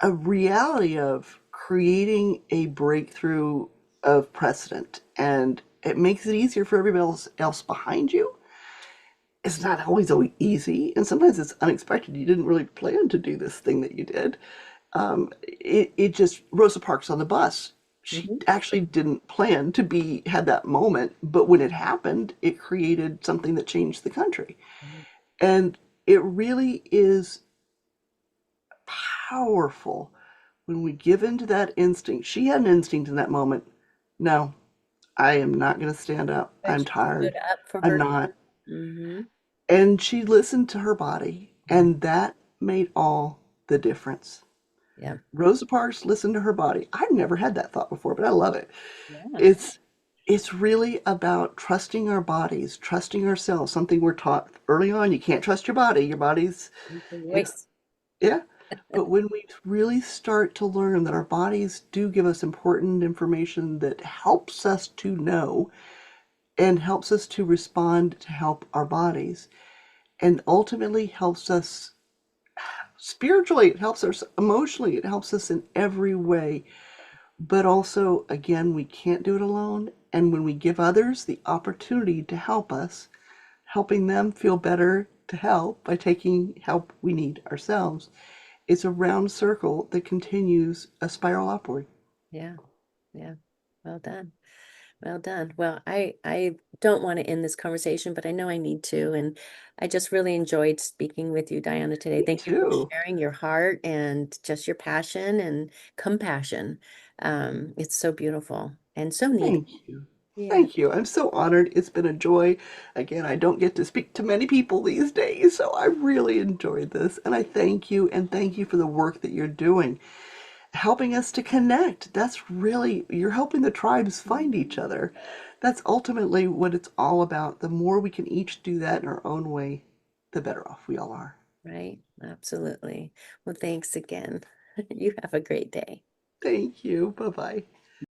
a reality of creating a breakthrough of precedent, and it makes it easier for everybody else behind you. It's not always easy, and sometimes it's unexpected. You didn't really plan to do this thing that you did. It just Rosa Parks on the bus. She Mhm. actually didn't plan to be had that moment, but when it happened, it created something that changed the country. And it really is powerful when we give into that instinct. She had an instinct in that moment. No, I am not going to stand up. But I'm she stood tired. up for I'm her. not. Hmm. And she listened to her body, Yeah. and that made all the difference. Yeah. Rosa Parks listened to her body. I've never had that thought before, but I love it. Yeah. It's it's really about trusting our bodies, trusting ourselves, something we're taught early on. You can't trust your body. Your body's, Use your you know, voice. yeah. But when we really start to learn that our bodies do give us important information that helps us to know and helps us to respond to help our bodies, and ultimately helps us spiritually, it helps us emotionally, it helps us in every way. But also, again, we can't do it alone. And when we give others the opportunity to help us, helping them feel better to help by taking help we need ourselves, it's a round circle that continues a spiral upward. Yeah. Yeah. Well done. Well done. Well, I don't want to end this conversation, but I know I need to. And I just really enjoyed speaking with you, Diana, today. Me Thank you for too. sharing your heart and just your passion and compassion. It's so beautiful and so needed. Thank you. Yeah. Thank you. I'm so honored. It's been a joy. Again, I don't get to speak to many people these days, so I really enjoyed this. And I thank you and thank you for the work that you're doing, helping us to connect. That's really, you're helping the tribes find each other. That's ultimately what it's all about. The more we can each do that in our own way, the better off we all are. Right. Absolutely. Well, thanks again. You have a great day. Thank you. Bye bye.